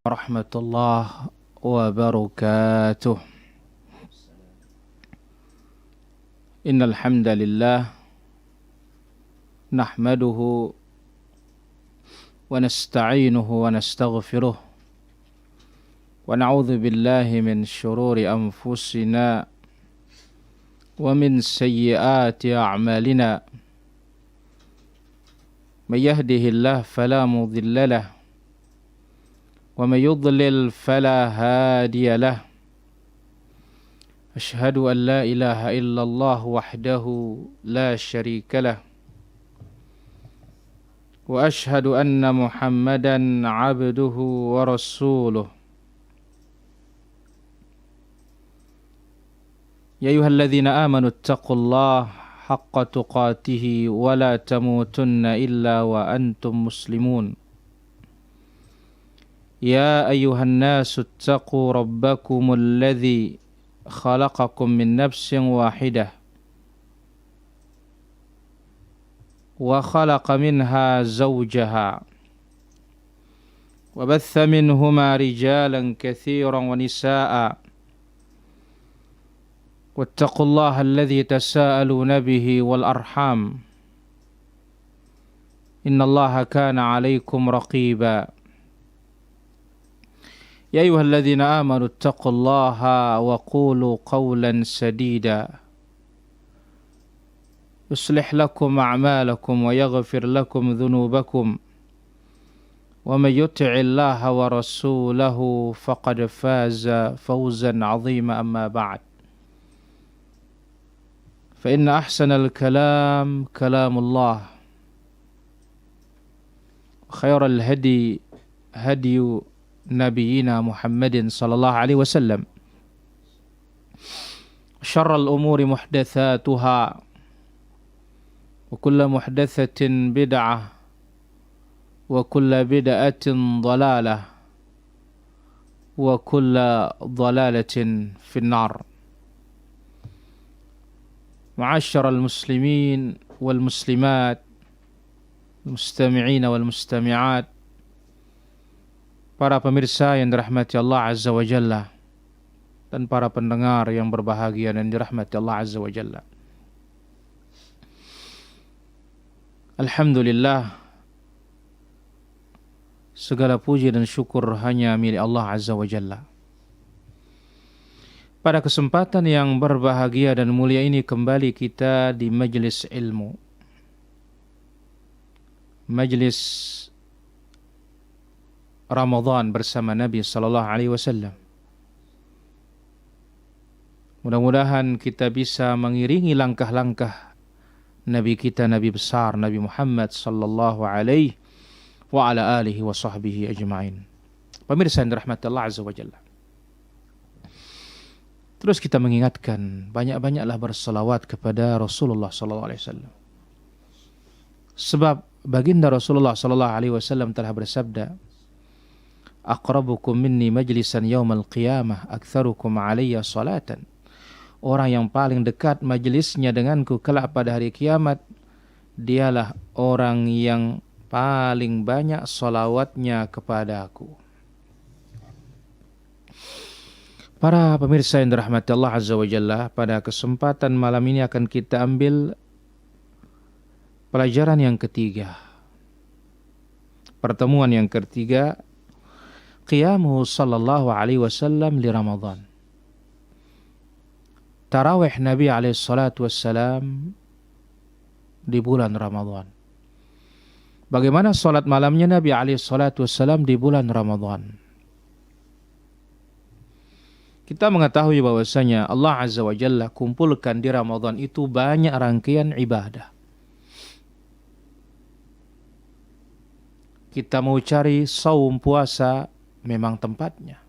ورحمة الله وبركاته. إن الحمد لله نحمده ونستعينه ونستغفره ونعوذ بالله من شرور أنفسنا ومن سيئات أعمالنا. من يهده الله فلا مضل له ومن يضلل فلا هادي له. أشهد أن لا إله إلا الله وحده لا شريك له وأشهد أن محمدا عبده ورسوله. يا أيها الذين آمنوا اتقوا الله حق تقاته ولا تموتن إلا وأنتم مسلمون. يا أيها الناس اتقوا ربكم الذي خلقكم من نفس واحدة وخلق منها زوجها وبث منهما رجالا كثيرا ونساء واتقوا الله الذي تساءلون به والأرحام إن الله كان عليكم رقيبا. يا أيها الذين آمنوا اتقوا الله وقولوا قولا سديدا يصلح لكم أعمالكم ويغفر لكم ذنوبكم ومن يطع الله ورسوله فقد فاز فوزا عظيما. أما بعد فإن أحسن الكلام كلام الله خير الهدي هدي نبينا محمد صلى الله عليه وسلم. شر الأمور محدثاتها وكل محدثة بدعة وكل بدعة ضلالة وكل ضلالة في النار. معاشر المسلمين والمسلمات المستمعين والمستمعات, para pemirsa yang dirahmati Allah Azza wa Jalla dan para pendengar yang berbahagia dan dirahmati Allah Azza wa Jalla. Alhamdulillah, segala puji dan syukur hanya milik Allah Azza wa Jalla. Pada kesempatan yang berbahagia dan mulia ini kembali kita di majlis ilmu, majlis Ramadan bersama Nabi sallallahu alaihi wasallam. Mudah-mudahan kita bisa mengiringi langkah-langkah Nabi kita, Nabi besar Nabi Muhammad sallallahu alaihi wa ala alihi wa sahbihi ajma'in. Pemirsa yang dirahmati Allah Azza wa Jalla, terus kita mengingatkan, banyak-banyaklah berselawat kepada Rasulullah sallallahu alaihi wasallam. Sebab baginda Rasulullah sallallahu alaihi wasallam telah bersabda, aqrabukum minni majlisan yaumal qiyamah aktsarukum alayya salatan. Orang yang paling dekat majlisnya denganku kelak pada hari kiamat, dialah orang yang paling banyak salawatnya kepada aku. Para pemirsa yang dirahmati Allah Azza wa Jalla, pada kesempatan malam ini akan kita ambil pelajaran yang ketiga, pertemuan yang ketiga, qiyamuhu sallallahu alaihi wasallam li Ramadan. Tarawih Nabi alaihi salatu wassalam di bulan Ramadan. Bagaimana salat malamnya Nabi alaihi salatu wassalam di bulan Ramadan? Kita mengetahui bahwasanya Allah Azza wa Jalla kumpulkan di Ramadan itu banyak rangkaian ibadah. Kita mau cari saum puasa, memang tempatnya.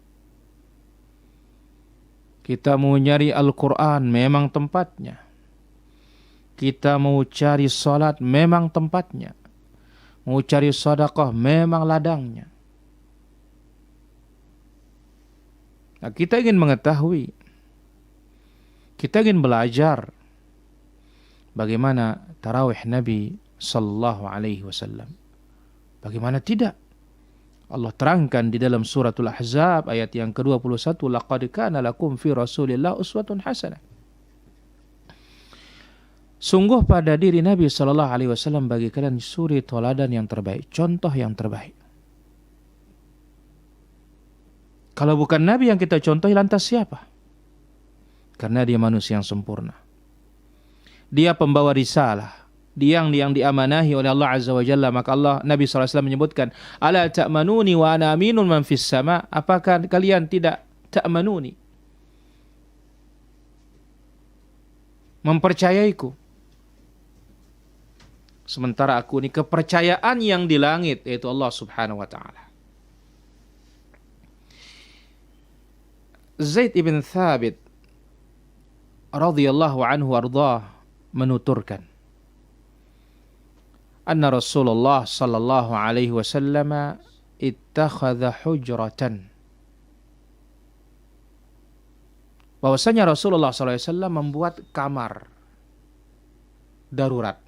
Kita mau nyari Al-Quran, memang tempatnya. Kita mau cari salat, memang tempatnya. Mau cari sedekah, memang ladangnya. Nah, kita ingin mengetahui, kita ingin belajar bagaimana tarawih Nabi sallallahu alaihi wasallam. Bagaimana tidak? Allah terangkan di dalam suratul Ahzab ayat yang ke-21, laqad kana lakum fi Rasulillah uswatun hasanah. Sungguh pada diri Nabi sallallahu alaihi wasallam bagi kalian suri teladan yang terbaik, contoh yang terbaik. Kalau bukan Nabi yang kita contohi, lantas siapa? Karena dia manusia yang sempurna. Dia pembawa risalah, dia yang diamanahi oleh Allah Azza wa Jalla. Maka Nabi SAW menyebutkan, ala ta'manuni wa ana aminun man fis sama. Apakah kalian tidak ta'manuni, mempercayaiku, sementara aku ini kepercayaan yang di langit, yaitu Allah Subhanahu wa ta'ala. Zaid ibn Thabit radhiyallahu anhu ardhah menuturkan, anna Rasulullah sallallahu alaihi wasallam ittakhadha hujratan, bahwasanya Rasulullah sallallahu alaihi wasallam membuat kamar darurat.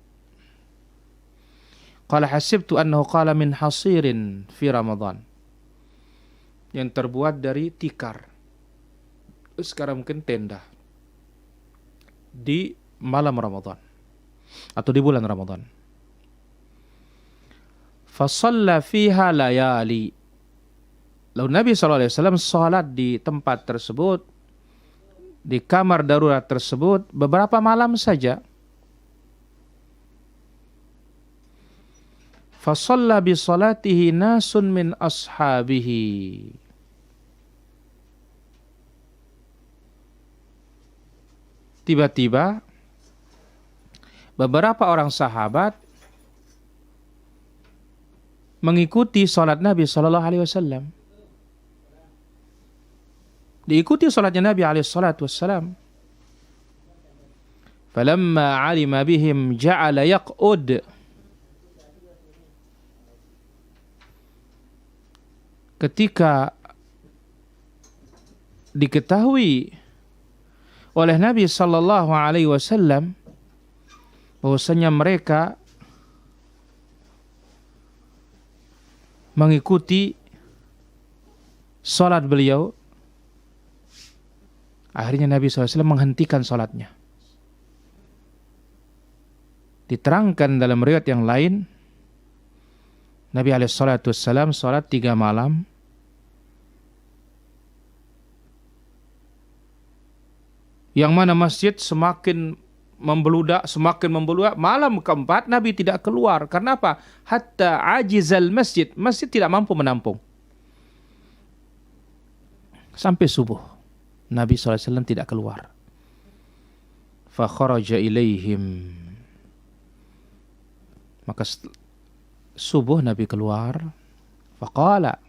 Qala hasibtu annahu qala min hasirin fi Ramadan, yang terbuat dari tikar, sekarang mungkin tenda, di malam Ramadan atau di bulan Ramadan. Fasalla fiha layali, lalu Nabi SAW salat di tempat tersebut, di kamar darurat tersebut, beberapa malam saja. Fasalla bi salatihi nasun min ashabihi, tiba-tiba beberapa orang sahabat mengikuti salat Nabi sallallahu alaihi wasallam. Diikuti salatnya Nabi alaihi salatu wassalam. Falamma 'alima bihim ja'ala yaq'ud. Ketika diketahui oleh Nabi sallallahu alaihi wasallam bahwasanya mereka mengikuti salat beliau, akhirnya Nabi SAW menghentikan salatnya. Diterangkan dalam riwayat yang lain, Nabi SAW salat 3 malam, yang mana masjid semakin membeludak, malam keempat Nabi tidak keluar. Karena apa? Hatta ajizal masjid, masjid tidak mampu menampung. Sampai subuh Nabi SAW tidak keluar. Fa kharaja ilaihim, maka subuh Nabi keluar. Faqala,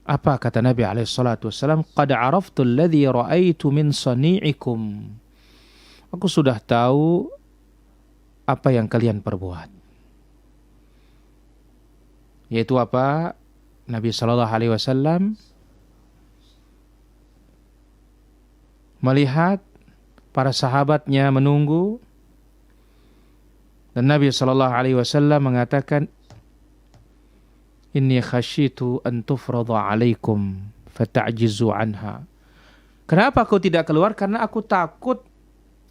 apa kata Nabi SAW? Qad araftu alladhi ra'aitu min sani'ikum, aku sudah tahu apa yang kalian perbuat. Yaitu apa? Nabi SAW melihat para sahabatnya menunggu, dan Nabi SAW mengatakan, inni khasyitu an tufrada alaikum fata'jizu anha. Kenapa aku tidak keluar? Karena aku takut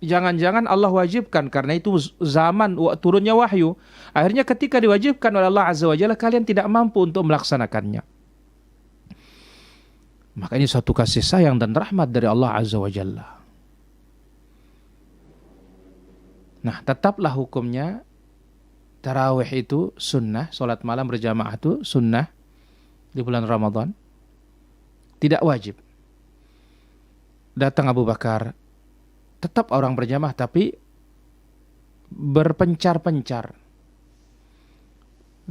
jangan-jangan Allah wajibkan, karena itu zaman turunnya wahyu. Akhirnya ketika diwajibkan oleh Allah Azza wa Jalla, kalian tidak mampu untuk melaksanakannya. Maka ini suatu kasih sayang dan rahmat dari Allah Azza wa Jalla. Nah, tetaplah hukumnya tarawih itu sunnah, salat malam berjamaah itu sunnah di bulan Ramadan, tidak wajib. Datang Abu Bakar, tetap orang berjamaah tapi berpencar-pencar.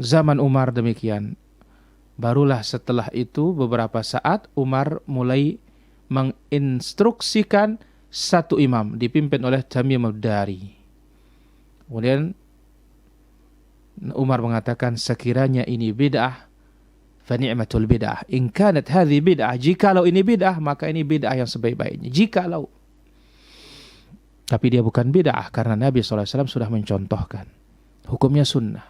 Zaman Umar demikian. Barulah setelah itu beberapa saat Umar mulai menginstruksikan satu imam dipimpin oleh Tamim ad-Dari. Kemudian Umar mengatakan, sekiranya ini bid'ah, fa ni'matul bid'ah. In kanat hadhi bid'ah, jikalau ini bid'ah, maka ini bid'ah yang sebaik-baiknya. Jikalau. Tapi dia bukan bid'ah, karena Nabi SAW sudah mencontohkan. Hukumnya sunnah.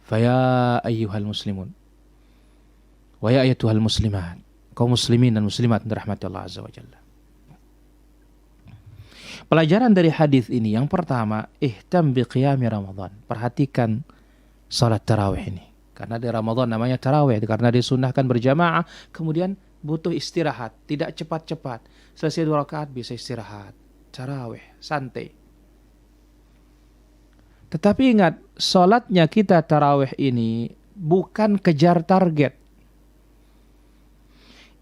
Faya ayyuhal muslimun wa ya ayyatuhal muslimat, kaum muslimin dan muslimat dirahmati Allah Azza wa Jalla. Pelajaran dari hadis ini yang pertama, ihtam bi qiyami Ramadan. Perhatikan salat tarawih ini. Karena di Ramadan namanya tarawih, karena disunnahkan berjamaah, kemudian butuh istirahat, tidak cepat-cepat. Selesai 2 rakaat bisa istirahat. Tarawih, santai. Tetapi ingat, salatnya kita tarawih ini bukan kejar target.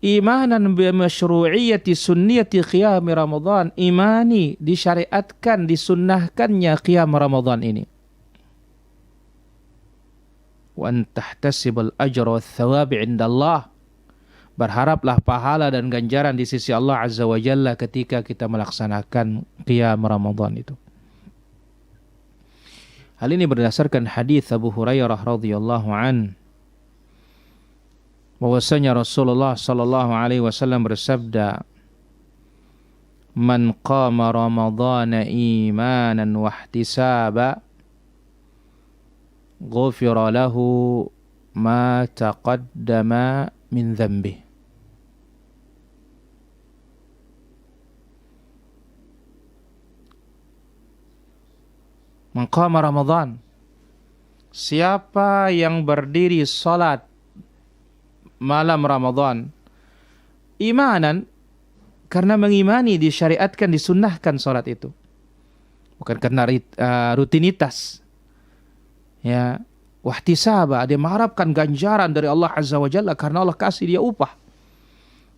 Imanan bi masyru'iyyati sunniyati qiyam Ramadan, imani disyariatkan, disunnahkannya qiyam Ramadan ini. Wa an tahtasibal ajra wath thawab 'inda Allah. Berharaplah pahala dan ganjaran di sisi Allah Azza wa Jalla ketika kita melaksanakan qiyam Ramadan itu. Hal ini berdasarkan hadis Abu Hurairah radhiyallahu an, bahwasanya Rasulullah sallallahu alaihi wasallam bersabda, "Man qama Ramadhana imanan wa ihtisaba, ghufira lahu ma taqaddama min dhanbihi." Man qama Ramadan, siapa yang berdiri salat malam Ramadan imanan, karena mengimani, disyariatkan, disunnahkan salat itu, bukan karena rutinitas, ya, wahtisaba, dia mengharapkan ganjaran dari Allah Azza wa Jalla karena Allah kasih dia upah,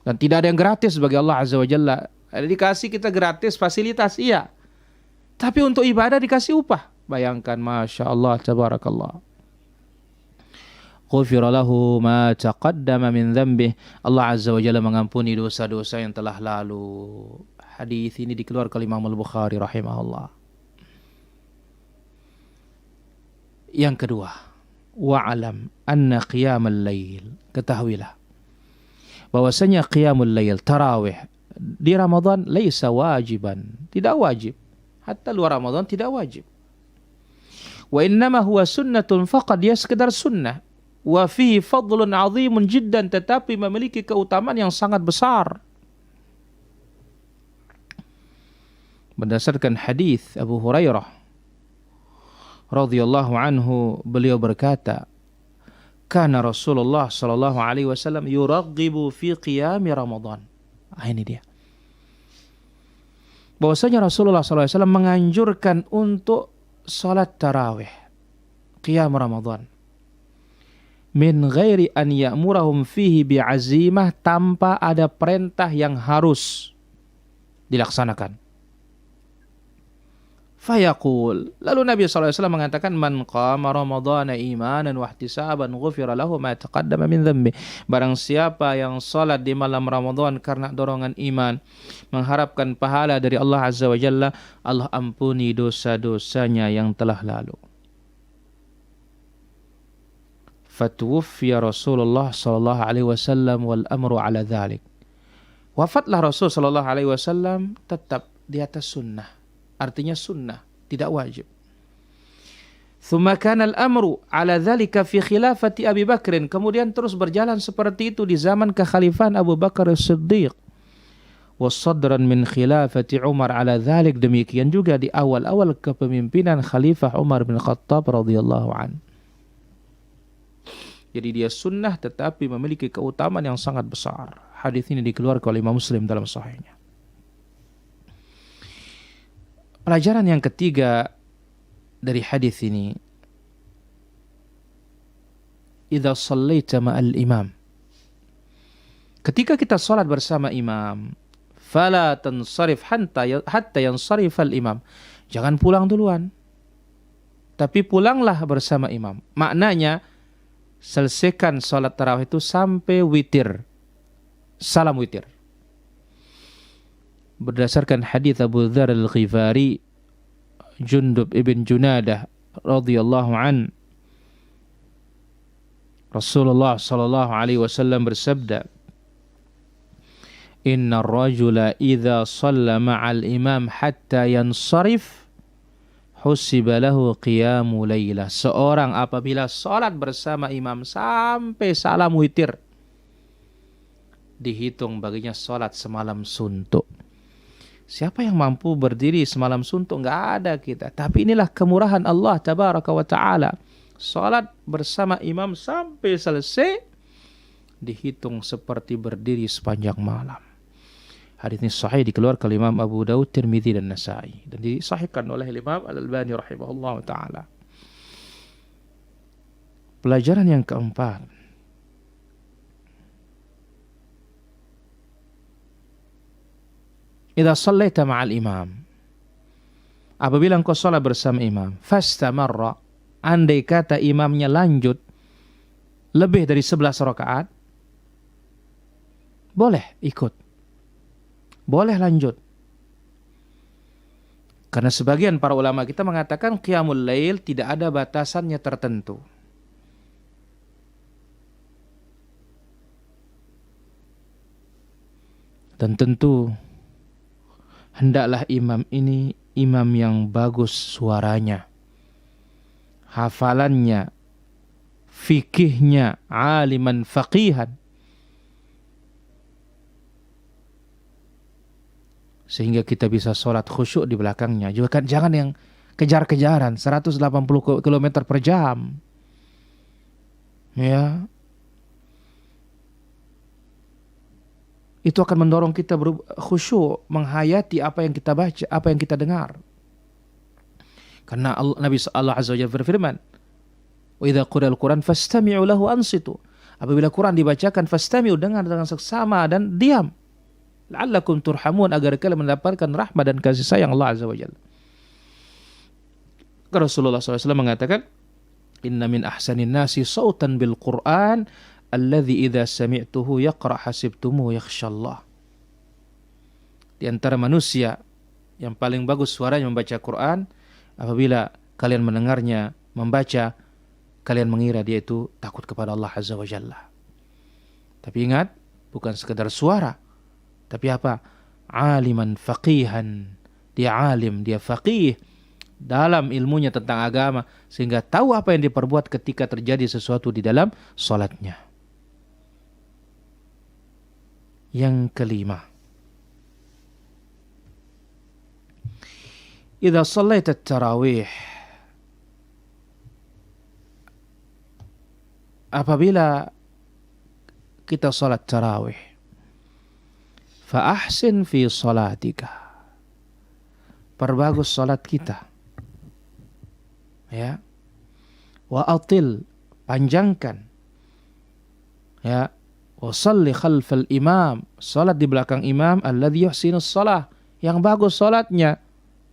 dan tidak ada yang gratis bagi Allah Azza wa Jalla. Ada dikasih kita gratis fasilitas, iya, tapi untuk ibadah dikasih upah. Bayangkan, Masya Allah, tabarakallah. Ghufira lahu ma taqaddama min dhanbih. Allah Azza wa Jalla mengampuni dosa-dosa yang telah lalu. Hadis ini dikeluarkan oleh Imam Al-Bukhari rahimahullah. Yang kedua, wa'alam anna qiyamul lail. Ketahuilah bahwasanya qiyamul lail, tarawih di Ramadan, laisa wajiban, tidak wajib. Hatta luar Ramadan tidak wajib. Wa innama huwa sunnatun faqad, dia sekedar sunnah. Wa fihi fadlun azimun jiddan, tetapi memiliki keutamaan yang sangat besar. Berdasarkan hadis Abu Hurairah radhiyallahu anhu, beliau berkata, kana Rasulullah sallallahu alaihi wasallam yuraghibu fi qiyam Ramadan. Ini dia. Bahwasanya Rasulullah sallallahu alaihi wasallam menganjurkan untuk salat tarawih qiyam Ramadan, min ghairi an ya'murahum fihi bi'azimah, tanpa ada perintah yang harus dilaksanakan. Fayaqul, lalu Nabi SAW mengatakan, man qama ramadhana imanan wa ihtisaban ghufira lahu ma taqaddama min dhanbi. Barang siapa yang salat di malam Ramadan karena dorongan iman, mengharapkan pahala dari Allah Azza wa Jalla, Allah ampuni dosa-dosanya yang telah lalu. Fatuwfiya Rasulullah sallallahu alaihi wasallam wal amru ala dhalik. Wafatlah Rasul sallallahu alaihi wasallam tetap di atas sunnah. Artinya sunnah, tidak wajib. Thumma kana al-amru ala dhalika fi khilafati Abi Bakr. Kemudian terus berjalan seperti itu di zaman kekhalifahan Abu Bakar As-Siddiq. Wa sadran min khilafati Umar ala dhalik. Demikian juga di awal-awal kepemimpinan Khalifah Umar bin Khattab radhiyallahu anhu. Jadi dia sunnah tetapi memiliki keutamaan yang sangat besar. Hadis ini dikeluarkan oleh Imam Muslim dalam sahihnya. Pelajaran yang ketiga dari hadis ini, idza shallaita ma'al imam, ketika kita salat bersama imam, fala tansarif hatta yansarif al imam, jangan pulang duluan, tapi pulanglah bersama imam. Maknanya selesaikan salat tarawih itu sampai witir, salam witir. Berdasarkan hadis Abu Dzar Al-Ghifari, Jundub ibn Junadah radhiyallahu an, Rasulullah sallallahu alaihi wasallam bersabda, inna ar-rajula idza shalla ma'al imam hatta yansarif husiba lahu qiyamu lailah. Seorang apabila salat bersama imam sampai salam witir, dihitung baginya salat semalam suntuk. Siapa yang mampu berdiri semalam suntuk? Nggak ada kita. Tapi inilah kemurahan Allah tabaraka wa ta'ala. Salat bersama imam sampai selesai, dihitung seperti berdiri sepanjang malam. Hadis ini sahih, dikeluarkan oleh Imam Abu Daud, Tirmidzi dan Nasa'i, dan disahihkan oleh Imam Al-Albani rahimahullah ta'ala. Pelajaran yang keempat, idza shallaita ma'al imam, apabila engkau salat bersama imam, fastamarra, andai kata imamnya lanjut lebih dari 11 rakaat, boleh ikut, boleh lanjut. Karena sebagian para ulama kita mengatakan qiyamul lail tidak ada batasannya tertentu. Dan tentu hendaklah imam ini imam yang bagus suaranya, hafalannya, fikihnya, aliman faqihan, sehingga kita bisa sholat khusyuk di belakangnya. Juga kan jangan yang kejar-kejaran 180 km per jam. Ya. Itu akan mendorong kita khusyuk, menghayati apa yang kita baca, apa yang kita dengar. Karena Nabi Allah Azza wa Jalla berfirman, "Wa idza quri'al Qur'an fastami'u lahu ansitu." Apabila Quran dibacakan, fastami'u, dengar dengan seksama dan diam. La'allakum turhamun, agar kalian mendapatkan rahmat dan kasih sayang Allah Azza wa Jalla. Rasulullah SAW mengatakan, "Inna min ahsanin nasi sautan bil Qur'an alladzi idza sami'tuhu yaqra hasibtumu yakhshallah." Di antara manusia yang paling bagus suaranya membaca Quran, apabila kalian mendengarnya membaca, kalian mengira dia itu takut kepada Allah Azza wa Jalla. Tapi ingat, bukan sekedar suara, tapi apa? Aliman faqihan. Dia alim, dia faqih dalam ilmunya tentang agama, sehingga tahu apa yang diperbuat ketika terjadi sesuatu di dalam salatnya. Yang kelima, idza shallaita at-tarawih, apabila kita salat tarawih, fa ahsin fi salatika, perbagus salat kita, ya, wa atil, panjangkan, ya, wa salli khalfal imam, salat di belakang imam, alladhi yuhsinus shalah, yang bagus salatnya,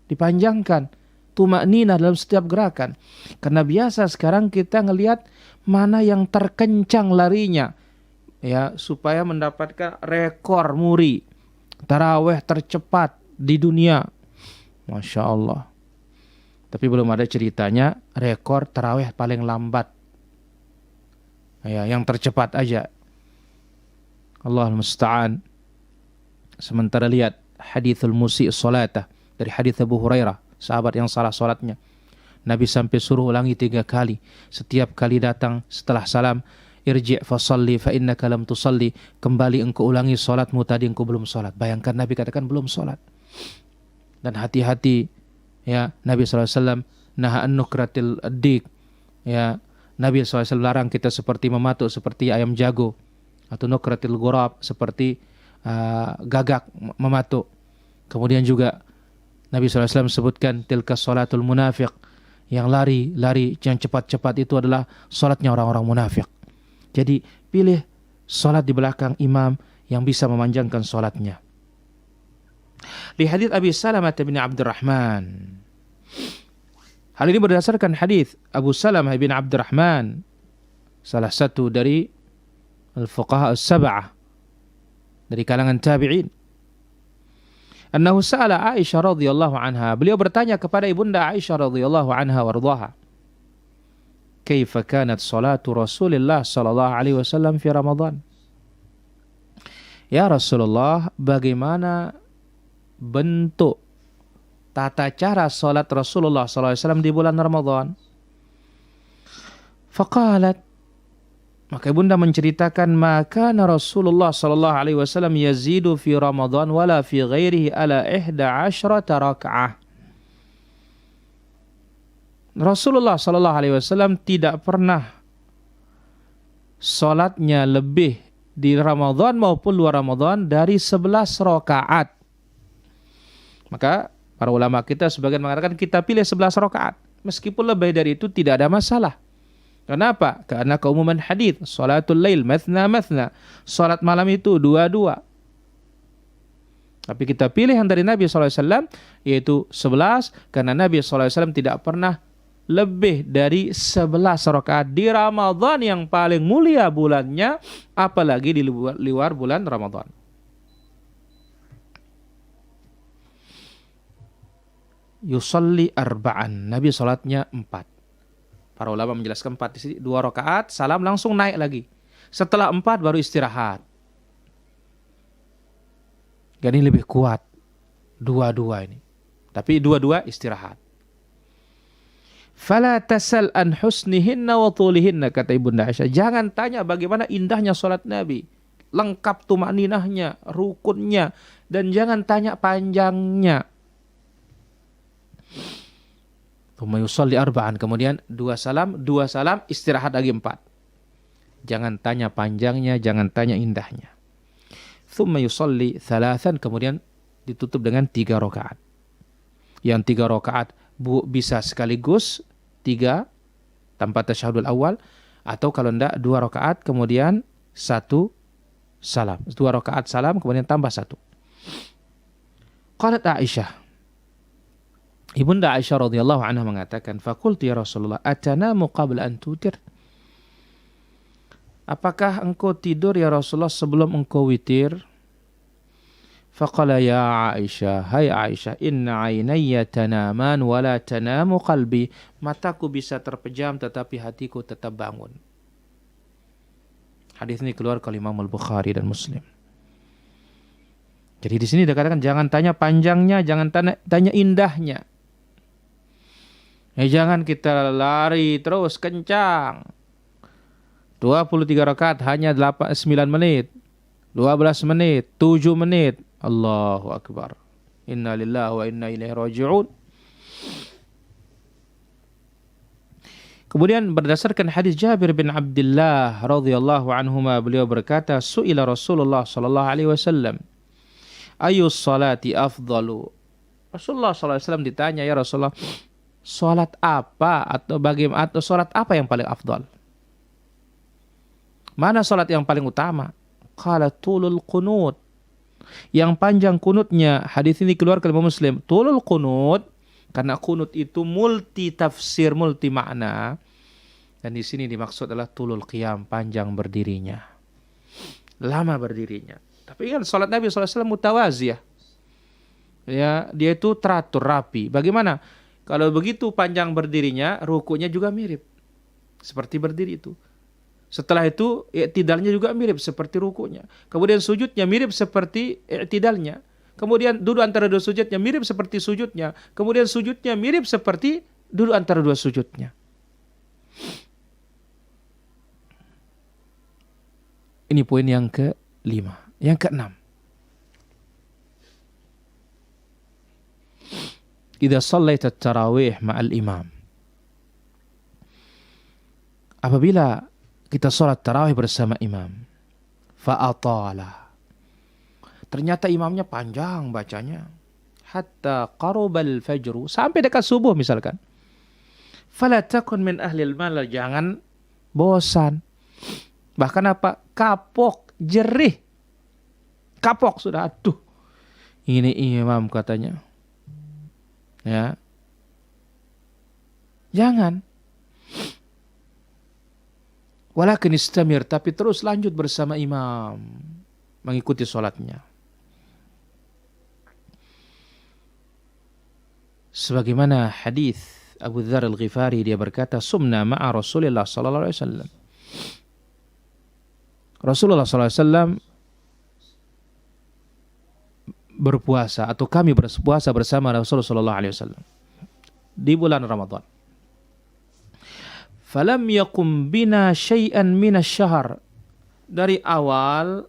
dipanjangkan, tuma'ninah dalam setiap gerakan. Karena biasa sekarang kita ngelihat mana yang terkencang larinya, ya, supaya mendapatkan rekor muri tarawih tercepat di dunia. Masya Allah. Tapi belum ada ceritanya rekor tarawih paling lambat, ya, yang tercepat aja. Allahul musta'an. Sementara lihat hadithul musi' salatah, dari hadits Abu Hurairah, sahabat yang salah salatnya, Nabi sampai suruh ulangi 3 kali. Setiap kali datang setelah salam, irji' fasalli fa innaka lam tusalli, kembali engkau ulangi salatmu, tadi engkau belum salat. Bayangkan Nabi katakan belum salat. Dan hati-hati, ya, Nabi SAW naha an nukratil dik, ya, Nabi SAW larang kita seperti mematuk seperti ayam jago, atau nukratil ghurab, seperti gagak mematuk. Kemudian juga Nabi SAW sebutkan tilka salatul munafiq, yang lari yang cepat-cepat itu adalah salatnya orang-orang munafik. Jadi pilih salat di belakang imam yang bisa memanjangkan salatnya. Di hadits Abi Salamah bin Abdurrahman, hal ini berdasarkan hadits Abu Salamah bin Abdurrahman, salah satu dari al-fuqaha as-sab'ah dari kalangan tabi'in. Annahu sa'ala Aisyah radhiyallahu anha, beliau bertanya kepada ibunda Aisyah radhiyallahu anha warḍaha, kaifa kanat salatu Rasulillah sallallahu alaihi wasallam fi Ramadan? Ya Rasulullah, bagaimana bentuk tata cara salat Rasulullah SAW di bulan Ramadan. Faqalat, maka ibunda menceritakan, maka Rasulullah sallallahu alaihi wasallam yazidu fi Ramadan wala fi ghairihi ala 11 rakaah. Rasulullah sallallahu alaihi wasallam tidak pernah salatnya lebih di Ramadan maupun luar Ramadan dari 11 rakaat. Maka para ulama kita sebagian mengatakan kita pilih 11 rakaat. Meskipun lebih dari itu tidak ada masalah. Kenapa? Karena keumuman hadis, salatul lail mathna mathna. Salat malam itu dua-dua. Tapi kita pilih yang dari Nabi SAW, yaitu 11, karena Nabi SAW tidak pernah lebih dari 11 rakaat di Ramadan yang paling mulia bulannya, apalagi di luar bulan Ramadan. Yusalli arba'an, Nabi salatnya 4. Para ulama menjelaskan 4 di sini, 2 rakaat, salam langsung naik lagi. Setelah 4 baru istirahat. Ini lebih kuat dua-dua ini. Tapi dua-dua istirahat. Fala tasal an husnihinna wa tulihinna, kata Ibunda Aisyah. Jangan tanya bagaimana indahnya salat Nabi. Lengkap tumaninahnya, rukunnya, dan jangan tanya panjangnya. Tsumma yusalli arba'an, kemudian 2 salam, istirahat lagi 4. Jangan tanya panjangnya, jangan tanya indahnya. Tsumma yusalli thalathan, kemudian ditutup dengan 3 rakaat. Yang 3 rakaat bisa sekaligus 3 tanpa tasyahudul awal, atau kalau tidak 2 rakaat kemudian 1 salam. 2 rakaat salam kemudian tambah 1. Qalat Aisyah, Ibunda Aisyah radhiyallahu anha mengatakan, faqultu ya Rasulullah, atanamu qabla an tutir? Apakah engkau tidur ya Rasulullah sebelum engkau witir? Faqala ya Aisyah, hai Aisyah, inna aynayya tanaman wa la tanamu qalbi. Mataku bisa terpejam tetapi hatiku tetap bangun. Hadis ini keluar oleh Imam Al-Bukhari dan Muslim. Jadi di sini dikatakan jangan tanya panjangnya, jangan tanya indahnya. Jangan kita lari terus kencang. 23 rakaat hanya 9 menit, 12 menit, 7 menit. Allahu Akbar. Inna lillahi wa inna ilaihi raji'un. Kemudian berdasarkan hadis Jabir bin Abdullah radhiyallahu anhuma, beliau berkata, su'ila Rasulullah sallallahu alaihi wasallam, ayyus salati afdalu? Rasulullah sallallahu alaihi wasallam ditanya, ya Rasulullah, salat apa atau bagaimana, atau salat apa yang paling afdal? Mana salat yang paling utama? Qala tulul qunut. Yang panjang kunutnya. Hadis ini keluar dari Muslim. Tulul qunut, karena kunut itu multi tafsir, multi makna. Dan di sini dimaksud adalah tulul qiyam, panjang berdirinya, lama berdirinya. Tapi kan salat Nabi SAW mutawaziyah. Ya, dia itu teratur, rapi. Bagaimana? Kalau begitu panjang berdirinya, rukunya juga mirip seperti berdiri itu. Setelah itu i'tidalnya juga mirip seperti rukunya. Kemudian sujudnya mirip seperti i'tidalnya. Kemudian duduk antara dua sujudnya mirip seperti sujudnya. Kemudian sujudnya mirip seperti duduk antara dua sujudnya. Ini poin yang ke-5. Yang ke-6. Idza shallaita at-tarawih ma'al imam. Apabila kita salat tarawih bersama imam, fa'atala, ternyata imamnya panjang bacanya, hatta qarubal fajru, sampai dekat subuh misalkan, fala takun min ahlil malal, jangan bosan, bahkan apa, kapok, jerih, kapok sudah, aduh ini imam katanya. Ya, jangan. Walakin istamir, tapi terus lanjut bersama imam, mengikuti sholatnya. Sebagaimana hadis Abu Dzar Al-Ghifari, dia berkata, sumna ma'a Rasulillah sallallahu alaihi wasallam. Rasulullah sallallahu alaihi wasallam berpuasa atau kami berpuasa bersama Rasulullah sallallahu alaihi wasallam di bulan Ramadan. Falam yakum bina syai'an minasy-syahr. Dari awal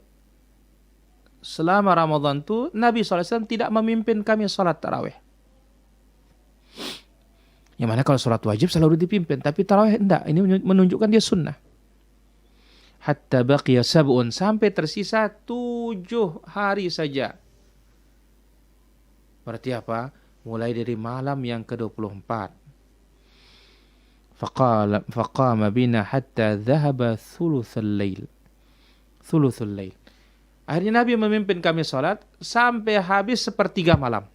selama Ramadan itu Nabi SAW tidak memimpin kami salat tarawih. Yang mana kalau salat wajib selalu dipimpin, tapi tarawih enggak. Ini menunjukkan dia sunnah. Hatta baqiya sab'un, sampai tersisa 7 hari saja. Berarti apa? Mulai dari malam yang ke-24. Faqama bina hatta dhahaba thuluthul lail. Akhirnya Nabi memimpin kami salat sampai habis sepertiga malam.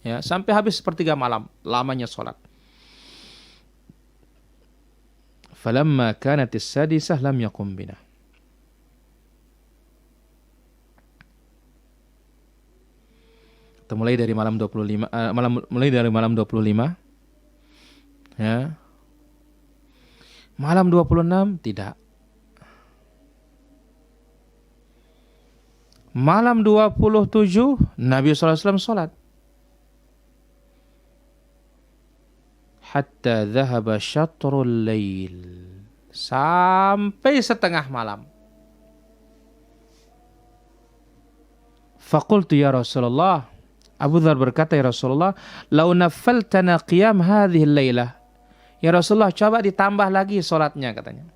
Ya, sampai habis sepertiga malam lamanya salat. Falamma kanat as-sadisah lam yaqum bina. Kita mulai dari malam 25 malam 25. Ya. Malam 26 tidak. Malam 27 Nabi SAW salat. Hatta dhahaba syatrul lail. Sampai setengah malam. Faqultu ya Rasulullah. Abu Dzar berkata, ya Rasulullah, lau naffaltana qiyam hadhihi al-lailah. Ya Rasulullah, coba ditambah lagi sholatnya, katanya.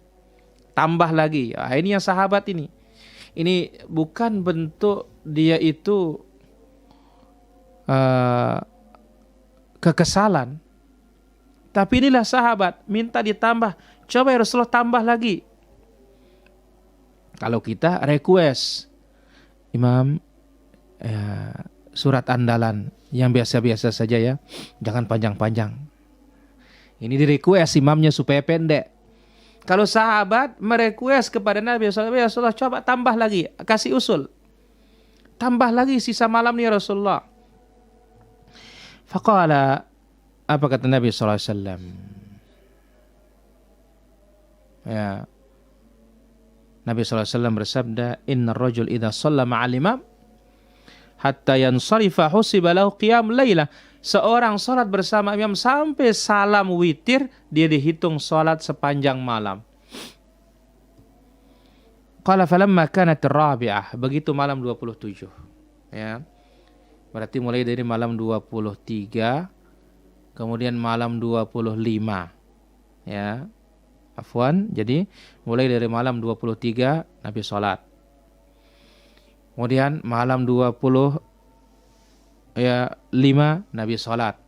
Tambah lagi. Ini yang sahabat ini. Ini bukan bentuk dia itu kekesalan. Tapi inilah sahabat, minta ditambah. Coba ya Rasulullah tambah lagi. Kalau kita request, Imam, surat andalan yang biasa-biasa saja ya. Jangan panjang-panjang. Ini di request imamnya supaya pendek. Kalau sahabat merequest kepada Nabi SAW, ya Rasulullah coba tambah lagi, kasih usul. Tambah lagi sisa malam nih Rasulullah. Faqala, apa kata Nabi SAW? Ya. Nabi SAW bersabda, Inna rajul idha shalla ma'al imam, hatta yansarifa husiba lahu qiyam laylah. Seorang salat bersama imam sampai salam witir, dia dihitung salat sepanjang malam. Qala falamma kanat ar-rabi'ah, begitu malam 27. Ya. Berarti mulai dari malam 23, kemudian malam 25. Ya. Afwan, jadi mulai dari malam 23 Nabi salat. Kemudian malam 25 Nabi salat.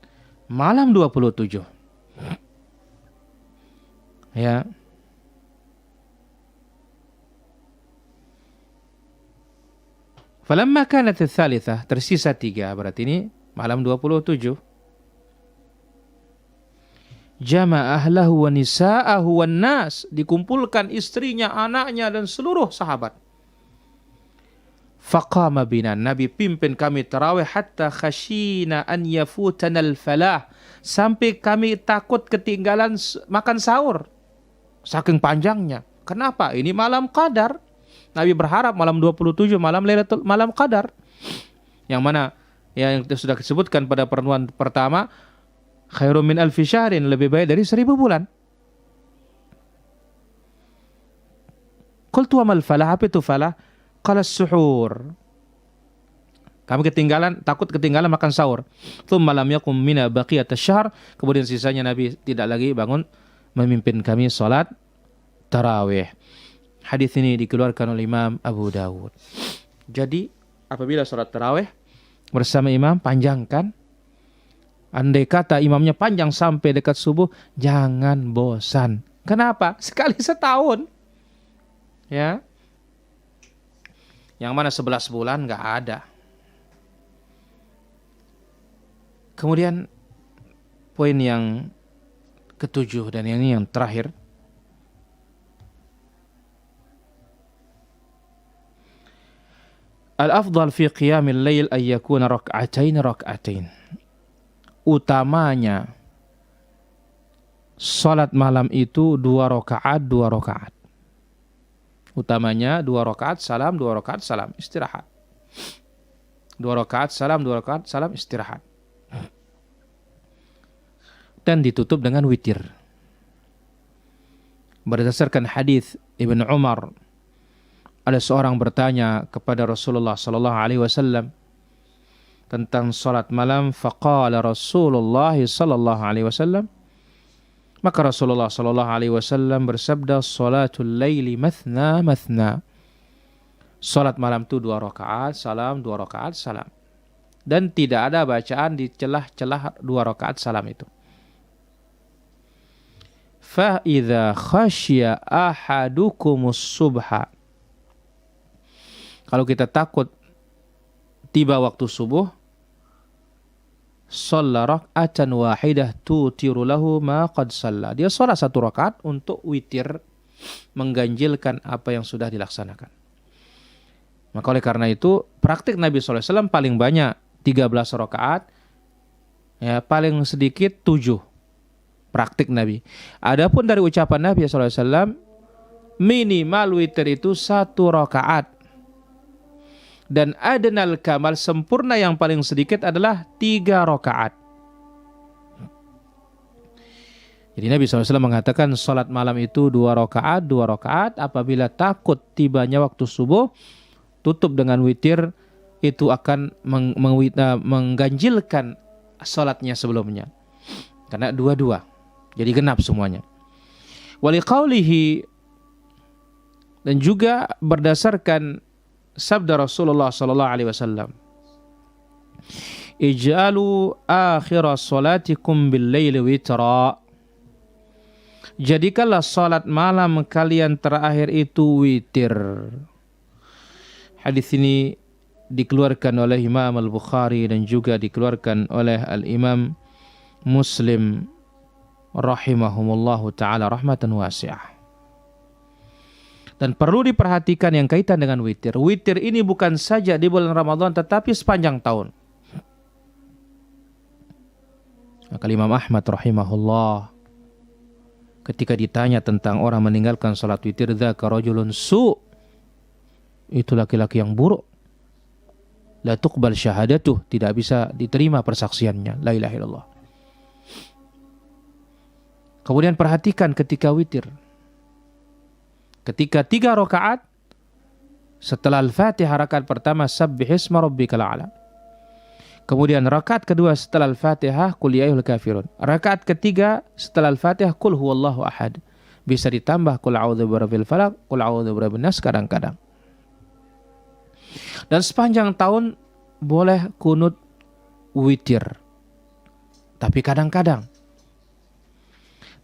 Malam 27. Ya. Falamma kanat ats-tsalitsah, tersisa 3, berarti ini malam 27. Jama'a ahlahu wa nisa'ahu wan nas, dikumpulkan istrinya, anaknya dan seluruh sahabat. Faqama bina, Nabi pimpin kami tarawih hatta khashina an yafutana al-falah, sampai kami takut ketinggalan makan sahur. Saking panjangnya. Kenapa? Ini malam Qadar. Nabi berharap malam 27 malam Qadar. Yang mana yang sudah disebutkan pada pertemuan pertama, khairum min alfi syahrin, lebih baik dari 1000 bulan. Qultu wa mal falah, apa itu falah? Qala as-suhur. Kami takut ketinggalan makan sahur. Tsumma lam yakum mina baqiyat asy-syahr, kemudian sisanya Nabi tidak lagi bangun memimpin kami salat tarawih. Hadis ini dikeluarkan oleh Imam Abu Dawud. Jadi apabila salat tarawih bersama imam, panjangkan. Andai kata imamnya panjang sampai dekat subuh, jangan bosan. Kenapa? Sekali setahun. Ya. Yang mana 11 bulan nggak ada. Kemudian poin yang ketujuh dan ini yang terakhir. Al-afdal fi qiyamil lail ay yakuna rak'atain. Utamanya salat malam itu 2 rakaat. Utamanya 2 rakaat salam, 2 rakaat salam, istirahat. 2 rakaat salam, 2 rakaat salam, istirahat. Dan ditutup dengan witir. Berdasarkan hadis Ibnu Umar, ada seorang bertanya kepada Rasulullah sallallahu alaihi wasallam tentang salat malam, faqala Rasulullah sallallahu alaihi wasallam, maka Rasulullah sallallahu alaihi wasallam bersabda, salatul laili mathna mathna. Salat malam itu 2 rakaat salam, 2 rakaat salam. Dan tidak ada bacaan di celah-celah 2 rakaat salam itu. Fa idza khasya ahadukumus subha. Kalau kita takut tiba waktu subuh, shalla rak'atan wahidah tutiru lahu ma qad shalla. Dia salat 1 rakaat untuk witir, mengganjilkan apa yang sudah dilaksanakan. Maka oleh karena itu, praktik Nabi SAW paling banyak 13 rakaat, ya, paling sedikit 7 praktik Nabi. Adapun dari ucapan Nabi SAW, minimal witir itu 1 rakaat. Dan adnal kamal, sempurna yang paling sedikit adalah 3 rakaat. Jadi Nabi SAW mengatakan salat malam itu 2 rakaat, 2 rakaat. Apabila takut tibanya waktu subuh, tutup dengan witir, itu akan mengganjilkan salatnya sebelumnya. Karena 2-2, jadi genap semuanya. Waliqaulihi, dan juga berdasarkan sabda Rasulullah sallallahu alaihi wasallam, ij'alu akhir salatikum bil-laili witra. Jadikanlah salat malam kalian terakhir itu witir. Hadis ini dikeluarkan oleh Imam Al-Bukhari dan juga dikeluarkan oleh Al-Imam Muslim rahimahumullahu ta'ala rahmatan wasi'ah. Dan perlu diperhatikan yang kaitan dengan witir. Witir ini bukan saja di bulan Ramadan tetapi sepanjang tahun. Maka Imam Ahmad rahimahullah ketika ditanya tentang orang meninggalkan salat witir, dzaka rajulun su', itu laki-laki yang buruk, la tuqbal syahadatuh, tidak bisa diterima persaksiannya, la ilaha illallah. Kemudian perhatikan ketika witir, ketika 3 rakaat setelah Al-Fatihah, rakaat pertama sabbihisma rabbikal a'la, kemudian rakaat kedua setelah Al-Fatihah qul ya ayyuhal kafirun, rakaat ketiga setelah Al-Fatihah qul huwallahu ahad, bisa ditambah qul a'udzu birabbil falaq, qul a'udzu birabbin nas kadang-kadang. Dan sepanjang tahun boleh kunut witir, tapi kadang-kadang.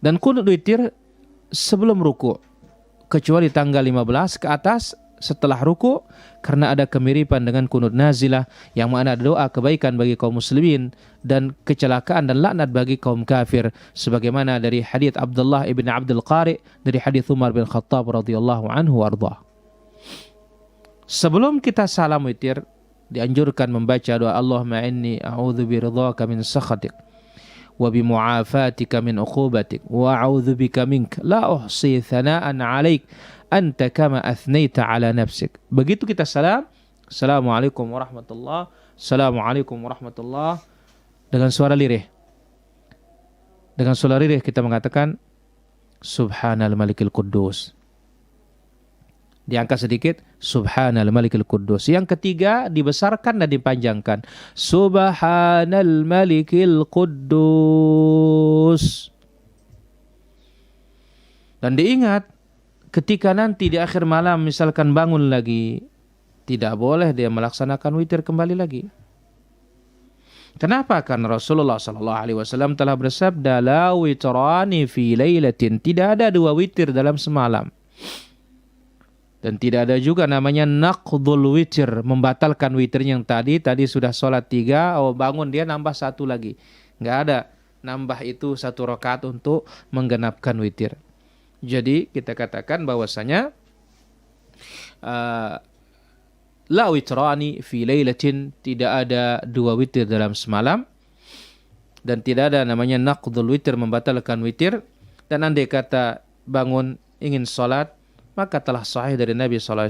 Dan kunut witir sebelum ruku, kecuali tanggal 15 ke atas setelah ruku, karena ada kemiripan dengan kunut nazilah, yang mana doa kebaikan bagi kaum muslimin dan kecelakaan dan laknat bagi kaum kafir, sebagaimana dari hadits Abdullah ibn Abdul Qari dari hadits Umar bin Khattab radhiyallahu anhu warḍah. Sebelum kita salam witir, dianjurkan membaca doa Allahumma inni a'udzu biridhaka min sakhatik wa bi mu'afatika min uqubatik wa a'udzu bika mink la uhsi thana'an 'alaik anta kama athnaita 'ala nafsik. Begitu kita salam, assalamualaikum warahmatullahi, assalamualaikum warahmatullahi, dengan suara lirih. Dengan suara lirih kita mengatakan subhanal malikil quddus. Diangkat sedikit, subhanal malikil quddus. Yang ketiga dibesarkan dan dipanjangkan, subhanal malikil quddus. Dan diingat, ketika nanti di akhir malam misalkan bangun lagi, tidak boleh dia melaksanakan witir kembali lagi. Kenapa? Karena Rasulullah SAW telah bersabda, la witrani fi lailatin, tidak ada 2 witir dalam semalam. Dan tidak ada juga namanya naqdul witir, membatalkan witirnya yang tadi sudah sholat 3, bangun dia nambah 1 lagi. Nggak ada nambah itu 1 rakaat untuk menggenapkan witir. Jadi kita katakan bahwasanya la witrani fi lailatin, tidak ada 2 witir dalam semalam, dan tidak ada namanya naqdul witir, membatalkan witir. Dan andai kata bangun ingin sholat, maka telah sahih dari Nabi SAW,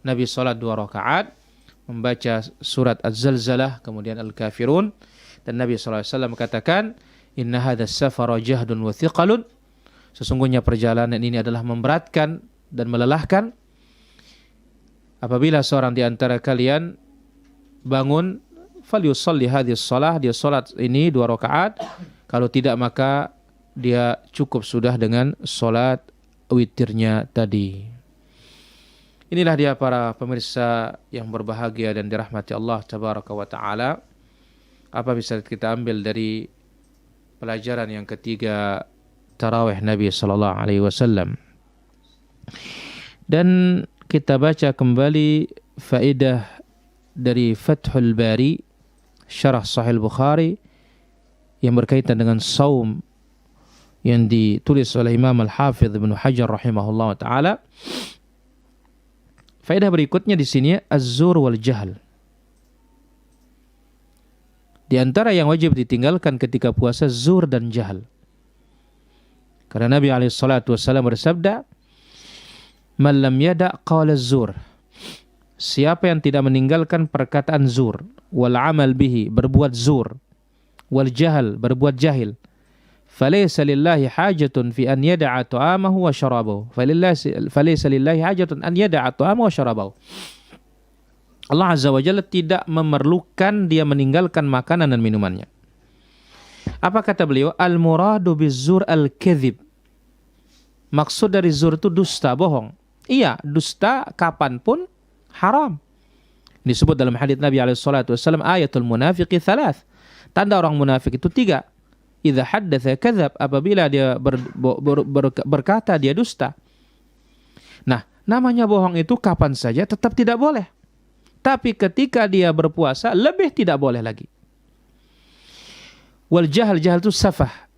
Nabi sholat 2 rakaat, membaca surat Az-Zalzalah, kemudian Al-Kafirun, dan Nabi SAW katakan, inna hadha safara jahdun wa thiqalun, sesungguhnya perjalanan ini adalah memberatkan dan melelahkan. Apabila seorang di antara kalian bangun, falyusalli hadhis shalah, dia salat ini 2 rakaat, kalau tidak maka dia cukup sudah dengan salat witirnya tadi. Inilah dia para pemirsa yang berbahagia dan dirahmati Allah tabaraka wa taala. Apa bisa kita ambil dari pelajaran yang ketiga tarawih Nabi sallallahu alaihi wasallam? Dan kita baca kembali faedah dari Fathul Bari, syarah Sahih Bukhari yang berkaitan dengan saum yang ditulis oleh Imam Al-Hafidh Ibnu Hajar rahimahullah taala. Faedah berikutnya di sini az-zur wal jahl. Di antara yang wajib ditinggalkan ketika puasa zur dan jahal. Karena Nabi alaihi salatu wasallam bersabda, "Man lam yada' qawla az-zur." Siapa yang tidak meninggalkan perkataan zur, wal amal bihi, berbuat zur, wal jahal, berbuat jahil, falaysa lillahi hajatun fi an yada'a ta'amahu wa syarabahu. Falaysa lillahi hajatun an yada'a ta'amahu wa syarabahu. Allah Azza wa Jalla tidak memerlukan dia meninggalkan makanan dan minumannya. Apa kata beliau? Al-muradu bizzur al-kadhib. Maksud dari zur itu dusta, bohong. Iya, dusta kapanpun haram. Disebut dalam hadits Nabi SAW, ayatul munafiqi thalath. Tanda orang munafik itu 3. Idza haddatsa kadzab, apabila dia berkata dia dusta. Nah, namanya bohong itu kapan saja tetap tidak boleh. Tapi ketika dia berpuasa lebih tidak boleh lagi. Wal jahal, jahal itu safah.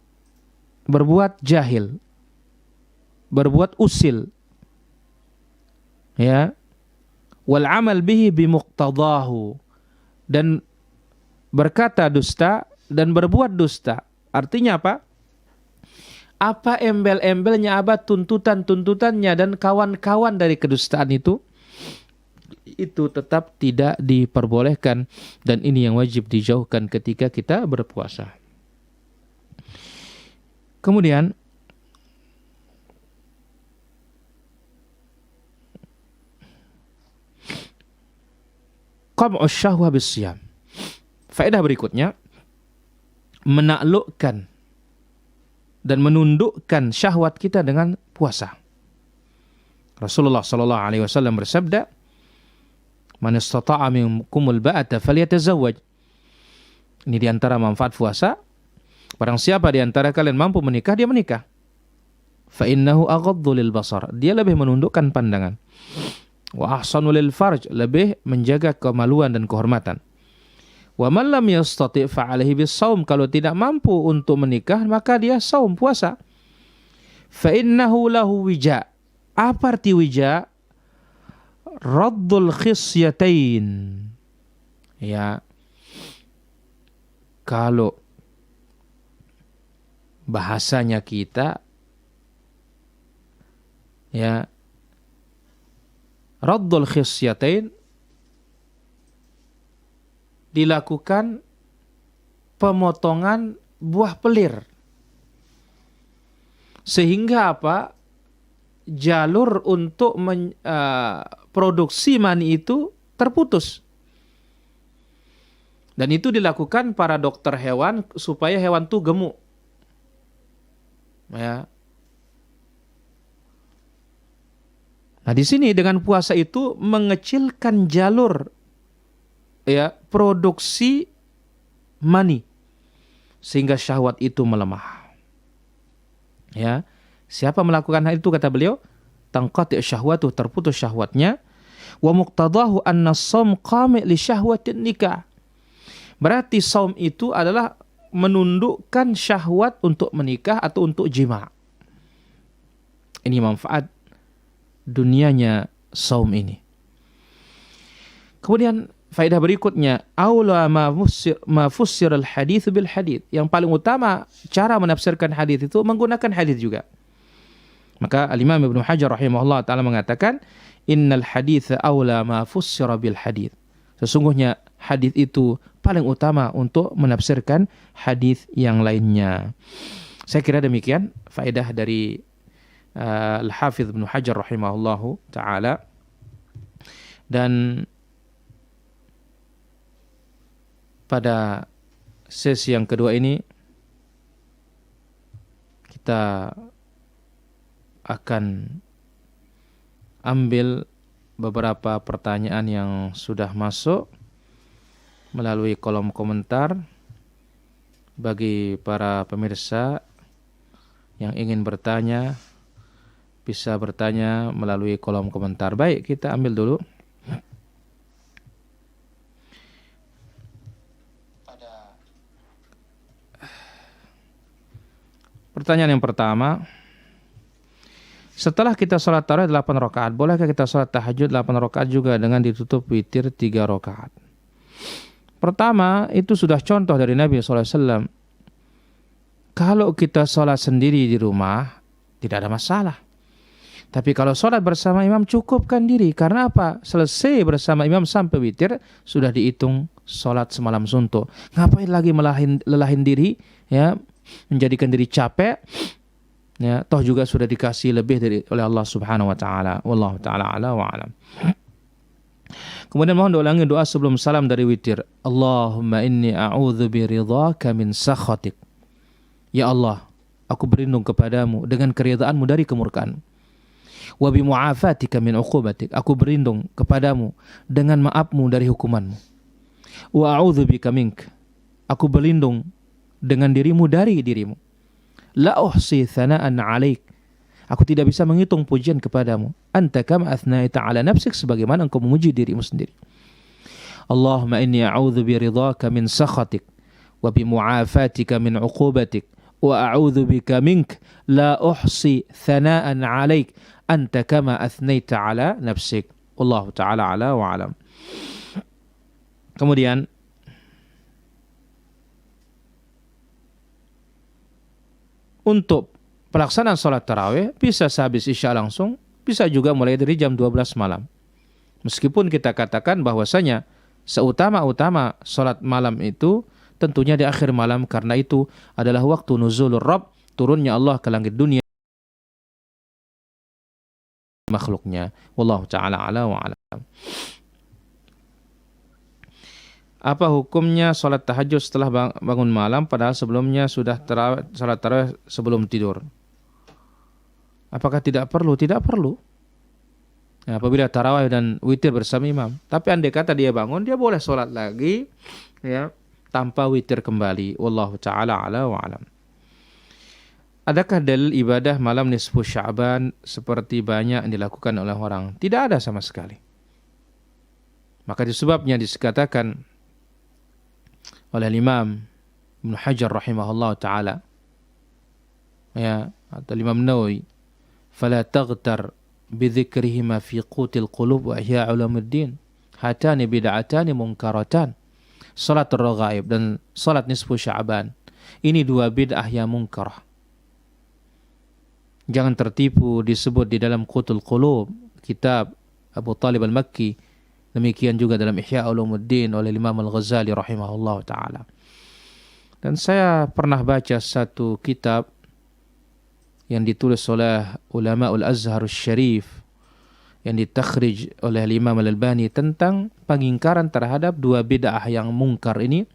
Berbuat jahil. Berbuat usil. Ya. Wal amal bihi bimuqtadahu. Dan berkata dusta dan berbuat dusta. Artinya apa? Apa embel-embelnya, apa tuntutan-tuntutannya dan kawan-kawan dari kedustaan itu tetap tidak diperbolehkan, dan ini yang wajib dijauhkan ketika kita berpuasa. Kemudian qam'us syahwa bis-siyam. Faedah berikutnya, menaklukkan dan menundukkan syahwat kita dengan puasa. Rasulullah sallallahu alaihi wasallam bersabda, "Man istata'a minkumul ba'ata falyatazawwaj." Ini di antara manfaat puasa. Barang siapa di antara kalian mampu menikah, dia menikah. Fa innahu aghaddu lil basar. Dia lebih menundukkan pandangan. Wa ahsanu lil farj, lebih menjaga kemaluan dan kehormatan. Wa man lam yastati' fa 'alaihi bis-shaum. Kalau tidak mampu untuk menikah, maka dia saum, puasa. Fa innahu lahu wija. Apa arti wija? Raddul khissyatain. Ya. Kalau bahasanya kita, ya, raddul khissyatain, dilakukan pemotongan buah pelir. Sehingga apa? Jalur untuk produksi mani itu terputus. Dan itu dilakukan para dokter hewan supaya hewan itu gemuk. Ya. Nah, di sini dengan puasa itu mengecilkan jalur, ya, produksi mani, sehingga syahwat itu melemah. Ya, siapa melakukan hal itu, kata beliau, tanqati syahwatu, terputus syahwatnya. Wa muqtadahu anna shaum qami' li syahwatin nikah. Berarti saum itu adalah menundukkan syahwat untuk menikah atau untuk jima'. Ini manfaat dunianya saum ini. Kemudian faedah berikutnya, aula ma fussir al-hadits bil hadits. Yang paling utama cara menafsirkan hadis itu menggunakan hadis juga. Maka Al-Imam Ibnu Hajar rahimahullah taala mengatakan, innal haditsa aula ma fussira bil hadits. Sesungguhnya hadis itu paling utama untuk menafsirkan hadis yang lainnya. Saya kira demikian faedah dari Al-Hafidz Ibnu Hajar rahimahullahu taala. Dan pada sesi yang kedua ini kita akan ambil beberapa pertanyaan yang sudah masuk melalui kolom komentar. Bagi para pemirsa yang ingin bertanya, bisa bertanya melalui kolom komentar. Baik, kita ambil dulu. Pertanyaan yang pertama, setelah kita sholat tarawih 8 rakaat, bolehkah kita sholat tahajud 8 rakaat juga dengan ditutup witir 3 rakaat? Pertama, itu sudah contoh dari Nabi SAW. Kalau kita sholat sendiri di rumah, tidak ada masalah. Tapi kalau sholat bersama imam, cukupkan diri. Karena apa? Selesai bersama imam sampai witir, sudah dihitung sholat semalam suntuk. Ngapain lagi lelahin diri, ya, menjadikan diri capek, ya, toh juga sudah dikasih lebih oleh Allah Subhanahu wa taala. Wallahu taala ala wa alam. Kemudian mohon diulangi doa sebelum salam dari witir. Allahumma inni a'udzu biridhaka min sakhatik. Ya Allah, aku berlindung kepadamu dengan keridhaanmu dari kemurkaan. Wa bi mu'afatika min 'uqubatik. Aku berlindung kepadamu dengan maafmu dari hukumanmu. Wa a'udzu bika mink. Aku berlindung dengan dirimu dari dirimu. La uhsi thana'an 'alaik. Aku tidak bisa menghitung pujian kepadamu. Anta kama athnaita 'ala nafsik, sebagaimana engkau memuji dirimu sendiri. Allahumma inni a'udzu biridhaka min sakhatik wa bi mu'afatika min 'uqubatik wa a'udzu bika mink la uhsi thana'an 'alaik anta kama athnaita 'ala nafsik. Wallahu ta'ala ala wa alam. Kemudian untuk pelaksanaan sholat tarawih bisa sehabis isya langsung, bisa juga mulai dari jam 12 malam. Meskipun kita katakan bahwasanya seutama-utama sholat malam itu tentunya di akhir malam, karena itu adalah waktu nuzulur Rabb, turunnya Allah ke langit dunia makhluknya. Wallahu ta'ala ala wa alam. Apa hukumnya sholat tahajud setelah bangun malam padahal sebelumnya sudah sholat tarawih sebelum tidur? Apakah tidak perlu? Tidak perlu. Ya, apabila tarawih dan witir bersama imam. Tapi andai kata dia bangun, dia boleh sholat lagi, ya, tanpa witir kembali. Wallahu ta'ala ala wa alam. Adakah dalil ibadah malam nisfu Sya'ban seperti banyak yang dilakukan oleh orang? Tidak ada sama sekali. Maka disebabnya dikatakan oleh Imam Ibnu Hajar rahimahullah ta'ala, ya, atau Imam Nawawi, fala taghtar bidzikrihima fi qutil qulub wa ihya ulumuddin hatani bid'atani munkaratan. Salat raghaib dan salat nisfu Sya'ban, ini dua bid'ah yang munkarah. Jangan tertipu disebut di dalam Qutul Qulub, kitab Abu Talib al-Makki. Demikian juga dalam Ihya Ulumuddin oleh Imam Al-Ghazali rahimahullah ta'ala. Dan saya pernah baca satu kitab yang ditulis oleh ulama Al-Azhar Syarif, yang ditakhrij oleh Imam Al-Albani, tentang pengingkaran terhadap dua bid'ah yang mungkar ini,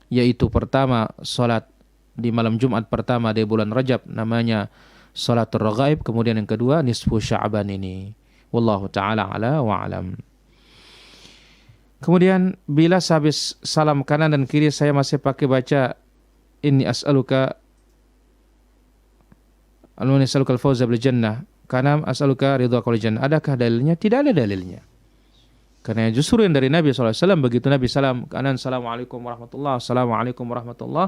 yaitu pertama, salat di malam Jumat pertama di bulan Rajab, namanya salatul raghaib. Kemudian yang kedua, nisfu Sya'ban ini. Wallahu ta'ala ala wa alam. Kemudian bila sehabis salam kanan dan kiri saya masih pakai baca inni as'aluka al-fawza bil jannah, kana as'aluka ridhaka wal jannah, adakah dalilnya? Tidak ada dalilnya. Karena justru yang dari Nabi SAW, begitu Nabi salam kanan, assalamualaikum warahmatullah, assalamualaikum warahmatullah,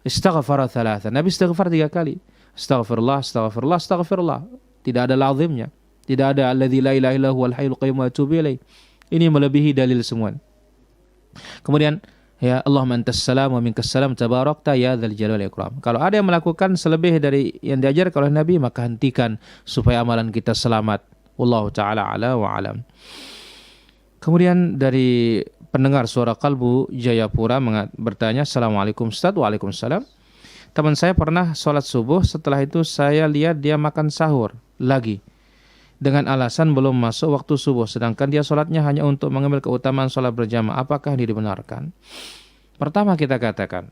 istaghfara thalatha, Nabi istighfar 3 kali. Astaghfirullah, astaghfirullah, astaghfirullah. Tidak ada lazimnya. Tidak ada alladzi la ilaha illa huwal hayyul qayyum wa atubu ilaih. Ini melebihi dalil semua. Kemudian, ya Allahumma antas salam wa minkas salam tabarakta ya dzal jalali wal ikram. Kalau ada yang melakukan selebih dari yang diajarkan oleh Nabi, maka hentikan supaya amalan kita selamat. Wallahu ta'ala ala wa alam. Kemudian dari pendengar suara Kalbu Jayapura bertanya, Assalamualaikum Ustaz. Waalaikumsalam. Teman saya pernah sholat subuh, setelah itu saya lihat dia makan sahur lagi dengan alasan belum masuk waktu subuh, sedangkan dia sholatnya hanya untuk mengambil keutamaan sholat berjamaah. Apakah ini dibenarkan? Pertama kita katakan,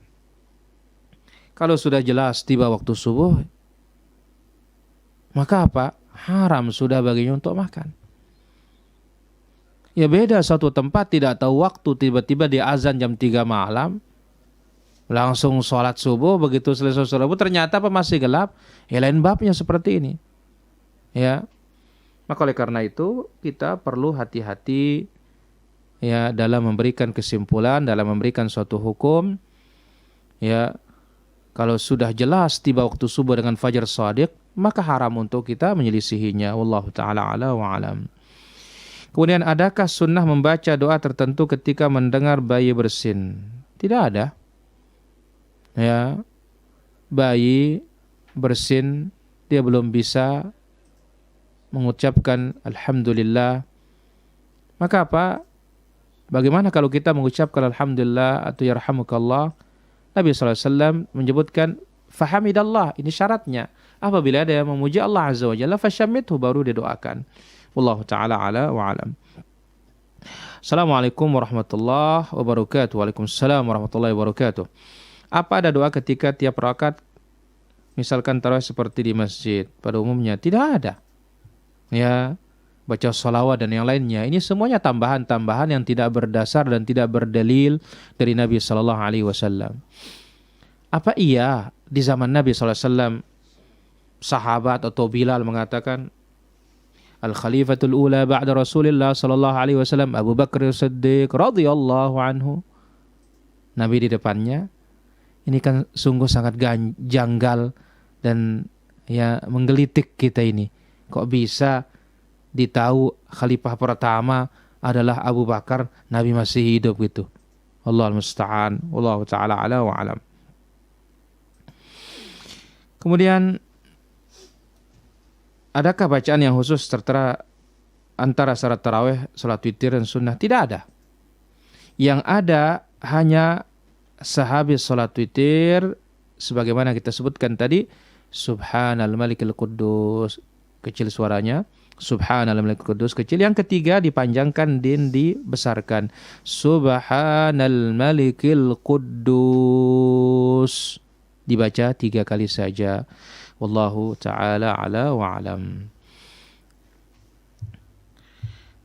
kalau sudah jelas tiba waktu subuh, maka apa? Haram sudah baginya untuk makan. Ya beda satu tempat tidak tahu waktu, tiba-tiba dia azan jam 3 malam, langsung sholat subuh, begitu selesai sholat subuh ternyata apa masih gelap, ya lain babnya seperti ini. Ya, maka oleh karena itu kita perlu hati-hati ya dalam memberikan kesimpulan, dalam memberikan suatu hukum. Ya, kalau sudah jelas tiba waktu subuh dengan fajar shadiq, maka haram untuk kita menyelisihinya. Wallahu taala ala wa alam. Kemudian, adakah sunnah membaca doa tertentu ketika mendengar bayi bersin? Tidak ada. Ya, bayi bersin, dia belum bisa mengucapkan alhamdulillah. Maka apa? Bagaimana kalau kita mengucapkan alhamdulillah atau yarhamukallah? Nabi SAW menyebutkan fahamidallah, ini syaratnya. Apabila ada yang memuji Allah Azza wa Jalla, fasyamithu, baru didoakan. Wallahu ta'ala ala wa alam. Assalamualaikum warahmatullahi wabarakatuh. Waalaikumsalam warahmatullahi wabarakatuh. Apa ada doa ketika tiap rakaat, misalkan tarawih seperti di masjid pada umumnya? Tidak ada. Ya, baca sholawat dan yang lainnya. Ini semuanya tambahan-tambahan yang tidak berdasar dan tidak berdalil dari Nabi Sallallahu Alaihi Wasallam. Apa iya di zaman Nabi Sallallahu Alaihi Wasallam sahabat atau Bilal mengatakan, Al-Khalifatul Ula ba'da Rasulillah Sallallahu Alaihi Wasallam Abu Bakar Siddiq radhiyallahu anhu, Nabi di depannya? Ini kan sungguh sangat janggal dan ya menggelitik kita ini. Kok bisa ditahu khalifah pertama adalah Abu Bakar, Nabi masih hidup gitu. Allahul musta'an. Wallahu ta'ala ala wa alam. Kemudian, adakah bacaan yang khusus tertera antara syarat tarawih, salat witir dan sunnah? Tidak ada. Yang ada hanya sehabis salat witir, sebagaimana kita sebutkan tadi, Subhanal Malikil Quddus, kecil suaranya, Subhanal Malikil Quddus kecil. Yang ketiga dipanjangkan dan dibesarkan, Subhanal Malikil Quddus, dibaca 3 kali saja. Wallahu ta'ala ala wa alam.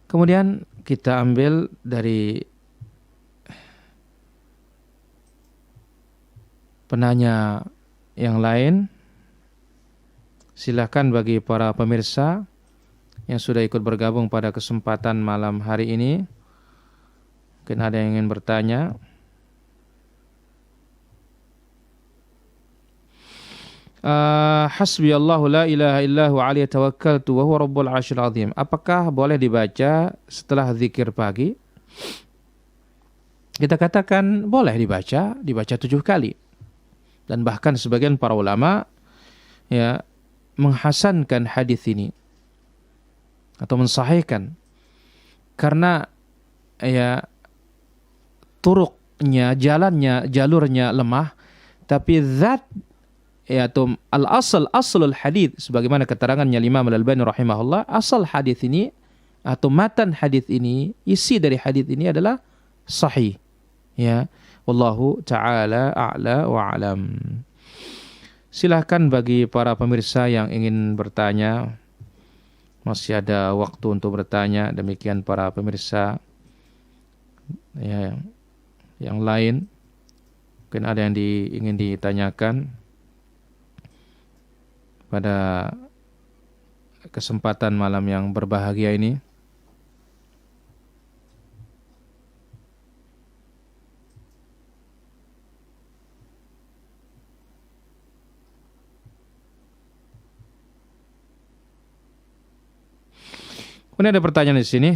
Kemudian kita ambil dari penanya yang lain. Silakan bagi para pemirsa yang sudah ikut bergabung pada kesempatan malam hari ini, mungkin ada yang ingin bertanya. Hasbiyallahu la ilaha illahu alaihi tawakkaltu wa huwa rabbul arsyil azim. Apakah boleh dibaca setelah zikir pagi? Kita katakan boleh dibaca 7 kali. Dan bahkan sebagian para ulama ya menghasankan hadis ini atau mensahihkan, karena ya turuknya, jalannya, jalurnya lemah, tapi zat ya atau aslul hadis, sebagaimana keterangannya Imam Al-Albani rahimahullah, asal hadis ini atau matan hadis ini, isi dari hadis ini adalah sahih. Ya, wallahu ta'ala a'la wa alam. Silahkan bagi para pemirsa yang ingin bertanya, masih ada waktu untuk bertanya. Demikian para pemirsa ya, yang lain, mungkin ada yang ingin ditanyakan pada kesempatan malam yang berbahagia ini. Kemudian ada pertanyaan di sini.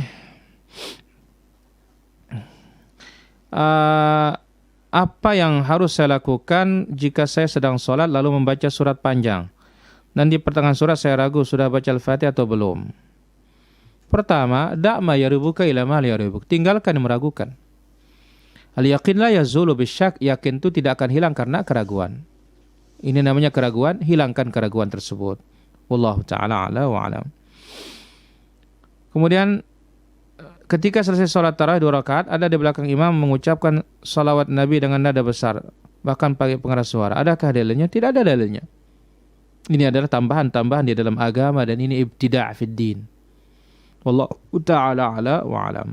Apa yang harus saya lakukan jika saya sedang sholat lalu membaca surat panjang dan di pertengahan surat saya ragu sudah baca Al-Fatihah atau belum? Pertama, da'ma yaribuka ila ma yaribuk. Tinggalkan yang meragukan. Al-yaqin la yazulu bisyak, yakin itu tidak akan hilang karena keraguan. Ini namanya keraguan, hilangkan keraguan tersebut. Wallahu ta'ala ala wa alam. Kemudian ketika selesai sholat tarawih 2 rakaat, ada di belakang imam mengucapkan salawat Nabi dengan nada besar, bahkan pakai pengeras suara. Adakah dalilnya? Tidak ada dalilnya. Ini adalah tambahan-tambahan di dalam agama dan ini ibtida' fid din. Wallahu ta'ala ala wa alam.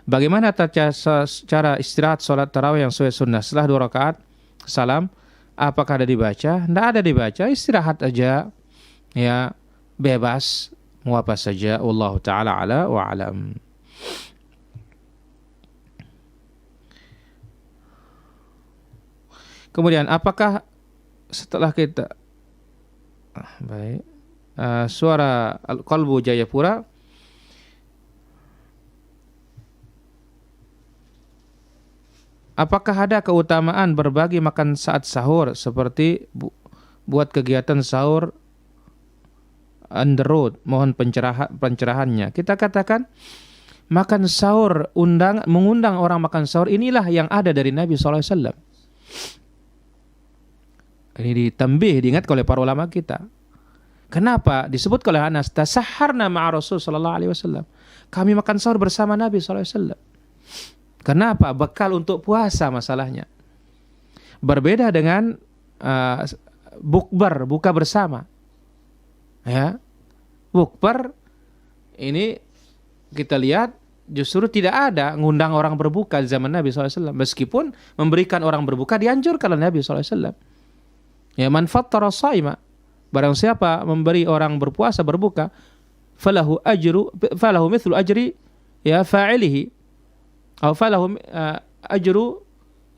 Bagaimana cara istirahat sholat tarawih yang sesuai sunnah? Setelah 2 rakaat salam, apakah ada dibaca? Tidak ada dibaca, istirahat aja, ya, bebas mau apa saja. Wallahu ta'ala ala wa alam. Kemudian apakah setelah kita suara Qalbu Jayapura, apakah ada keutamaan berbagi makan saat sahur seperti buat kegiatan sahur on the road? Mohon pencerahannya. Kita katakan makan sahur, mengundang orang makan sahur, inilah yang ada dari Nabi SAW. Ini ditambih, diingat oleh para ulama kita. Kenapa? Disebut oleh Anas, tasaharna ma'a Rasul sallallahu alaihi wasallam. Kami makan sahur bersama Nabi sallallahu alaihi wasallam. Kenapa? Bekal untuk puasa masalahnya. Berbeda dengan bukber, buka bersama. Ya. Bukber ini kita lihat justru tidak ada ngundang orang berbuka di zaman Nabi SAW. Meskipun memberikan orang berbuka dianjurkan oleh Nabi SAW. Ya, man fattara shaima, barang siapa memberi orang berpuasa berbuka, falahu mithlu ajri ya fa'ilihi, atau falahu ajru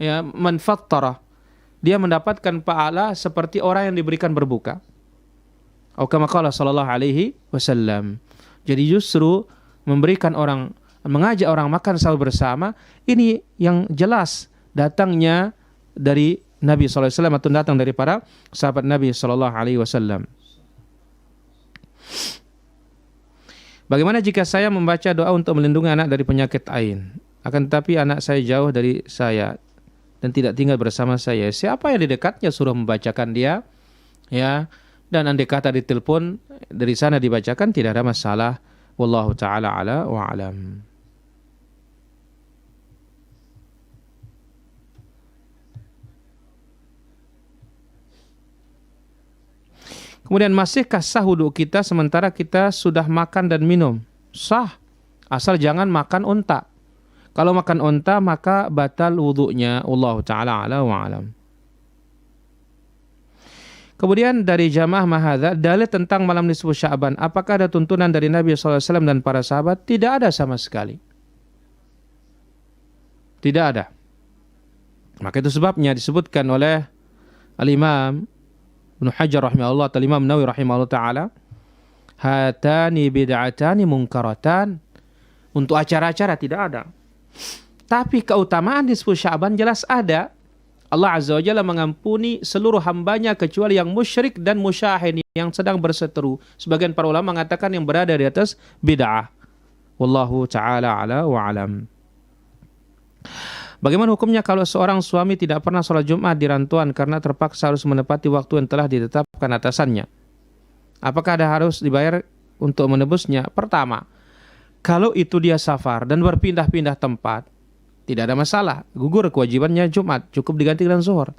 ya man fattara, dia mendapatkan pahala seperti orang yang diberikan berbuka. Atau kama qala sallallahu alaihi wasallam. Jadi justru memberikan orang, mengajak orang makan sahur bersama, ini yang jelas datangnya dari Nabi SAW atau datang dari para sahabat Nabi SAW. Bagaimana jika saya membaca doa untuk melindungi anak dari penyakit ain, akan tetapi anak saya jauh dari saya dan tidak tinggal bersama saya? Siapa yang di dekatnya suruh membacakan dia, ya, dan andai kata ditelepon dari sana dibacakan, tidak ada masalah. Wallahu ta'ala ala wa alam. Kemudian masihkah sah wudhu kita sementara kita sudah makan dan minum? Sah, asal jangan makan unta. Kalau makan unta maka batal wudhunya. Wallahu ta'ala ala wa alam. Kemudian dari jamaah mahadha, dalil tentang malam nisfu Sya'ban, apakah ada tuntunan dari Nabi SAW dan para sahabat? Tidak ada sama sekali. Tidak ada. Maka itu sebabnya disebutkan oleh Al-Imam Ibnu Hajar rahimahullah, Al-Imam Nawawi rahimahullah ta'ala, hatani bid'atani munkaratan. Untuk acara-acara tidak ada. Tapi keutamaan nisfu Sya'ban jelas ada. Allah Azza wa Jalla mengampuni seluruh hambanya kecuali yang musyrik dan musyahin, yang sedang berseteru. Sebagian para ulama mengatakan yang berada di atas bid'ah. Wallahu ta'ala ala wa alam. Bagaimana hukumnya kalau seorang suami tidak pernah sholat Jumat di rantauan karena terpaksa harus menepati waktu yang telah ditetapkan atasannya? Apakah ada harus dibayar untuk menebusnya? Pertama, kalau itu dia safar dan berpindah-pindah tempat, tidak ada masalah, gugur kewajibannya Jumat, cukup diganti dengan zuhur.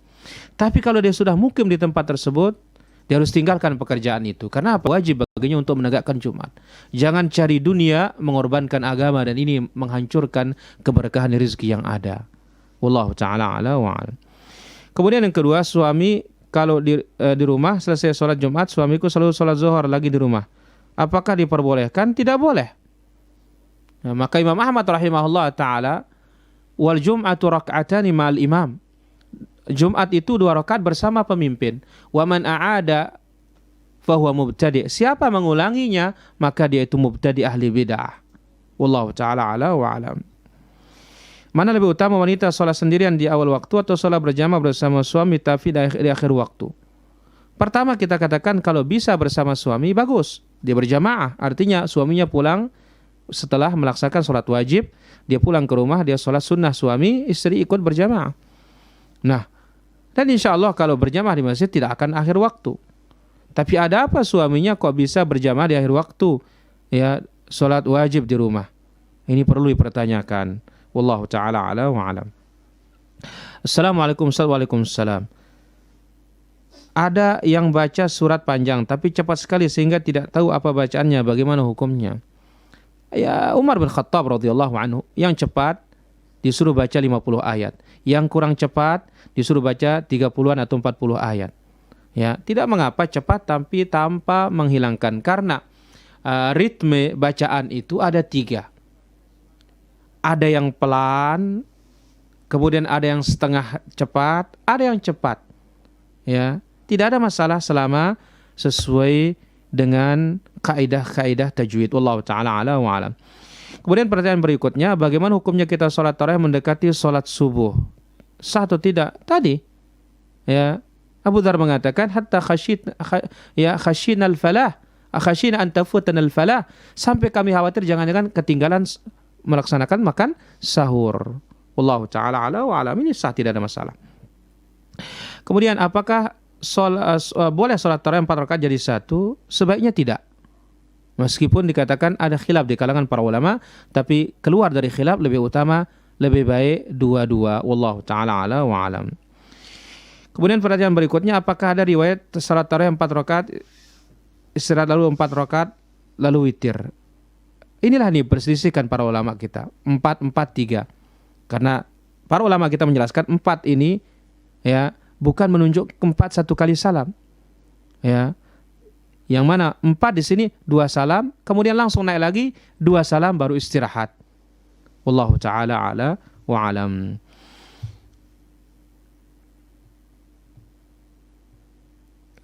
Tapi kalau dia sudah mukim di tempat tersebut, dia harus tinggalkan pekerjaan itu. Karena apa? Wajib baginya untuk menegakkan Jumat. Jangan cari dunia, mengorbankan agama, dan ini menghancurkan keberkahan rezeki yang ada. Wallahu ta'ala ala wa'ala. Kemudian yang kedua, suami kalau di rumah selesai sholat Jumat, suamiku selalu sholat zuhur lagi di rumah, apakah diperbolehkan? Tidak boleh. Nah, maka Imam Ahmad rahimahullah ta'ala, wal jum'atu rak'atani ma'al imam. Jumat itu 2 rakaat bersama pemimpin. Wa man a'ada fahuwa mubtadi'. Siapa mengulanginya maka dia itu mubtadi' ahli bid'ah. Wallahu ta'ala ala wa alam. Mana lebih utama, wanita sholat sendirian di awal waktu atau sholat berjamaah bersama suami tapi di akhir waktu? Pertama kita katakan kalau bisa bersama suami bagus, dia berjamaah, artinya suaminya pulang setelah melaksanakan sholat wajib, dia pulang ke rumah, dia sholat sunnah suami, istri ikut berjamaah. Nah, dan insya Allah kalau berjamaah di masjid tidak akan akhir waktu. Tapi ada apa suaminya kok bisa berjamaah di akhir waktu? Ya, sholat wajib di rumah. Ini perlu dipertanyakan. Wallahu ta'ala ala wa alam. Assalamualaikum warahmatullahi wabarakatuh. Ada yang baca surat panjang tapi cepat sekali sehingga tidak tahu apa bacaannya, bagaimana hukumnya? Ya, Umar bin Khattab radhiyallahu anhu, yang cepat disuruh baca 50 ayat, yang kurang cepat disuruh baca 30-an atau 40 ayat. Ya, tidak mengapa cepat tapi tanpa menghilangkan, karena ritme bacaan itu ada 3. Ada yang pelan, kemudian ada yang setengah cepat, ada yang cepat. Ya, tidak ada masalah selama sesuai dengan kaidah-kaidah tajwid. Wallahu ta'ala ala wa alam. Kemudian pertanyaan berikutnya, bagaimana hukumnya kita sholat tarawih mendekati sholat subuh? Sah atau tidak? Tadi ya, Abu Dzar mengatakan hatta khashina al-falah, khashina an tafutana al-falah, sampai kami khawatir jangan-jangan ketinggalan melaksanakan makan sahur. Wallahu ta'ala ala wa alam. Ini sah, tidak ada masalah. Kemudian apakah boleh sholat tarawih 4 rakaat jadi 1? Sebaiknya tidak. Meskipun dikatakan ada khilaf di kalangan para ulama, tapi keluar dari khilaf lebih utama, lebih baik 2-2. Wallahu ta'ala ala wa alam. Kemudian pertanyaan berikutnya, apakah ada riwayat salat tarawih 4 rakaat, istirahat lalu 4 rakaat, lalu witir? Inilah nih perselisihkan para ulama kita, 4-4-3. Karena para ulama kita menjelaskan 4 ini ya bukan menunjuk 4 satu kali salam. Ya. Yang mana 4 di sini 2 salam, kemudian langsung naik lagi 2 salam baru istirahat. Wallahu ta'ala ala wa alam.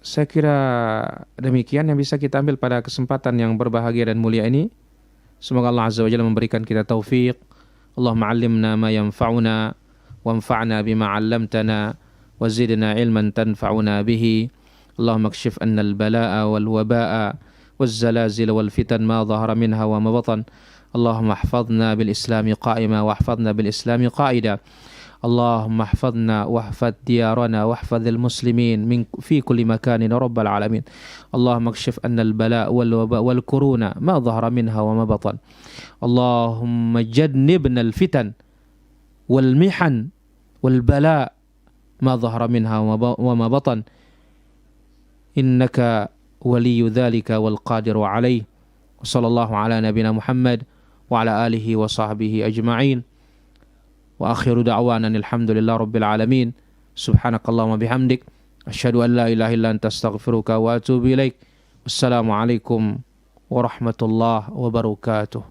Saya kira demikian yang bisa kita ambil pada kesempatan yang berbahagia dan mulia ini. Semoga Allah Azza wa Jalla memberikan kita taufik. Allahumma 'allimna ma yanfa'una wanfa'na bima 'allamtana wa zidna 'ilman tanfa'una bihi. Allahumma kshif anna al-bala'a wal waba'a wal zalazil wal fitan ma dhahara minha wa ma batan. Allahumma ihfadhna bil islami qa'ima wa ihfadhna bil islami qa'ida. اللهم احفظنا واحفظ ديارنا واحفظ المسلمين في كل مكان رب العالمين. اللهم اكشف عنا البلاء والوباء والكورونا ما ظهر منها وما بطن. اللهم جنبنا الفتن والمحن والبلاء ما ظهر منها وما بطن. إنك ولي ذلك والقادر عليه. وصلى الله على نبينا محمد وعلى آله وصحبه أجمعين. وآخر دعوانا الحمد لله رب العالمين. سبحانك اللهم وبحمدك أشهد أن لا إله إلا أنت أستغفرك وأتوب إليك. والسلام عليكم ورحمة الله وبركاته.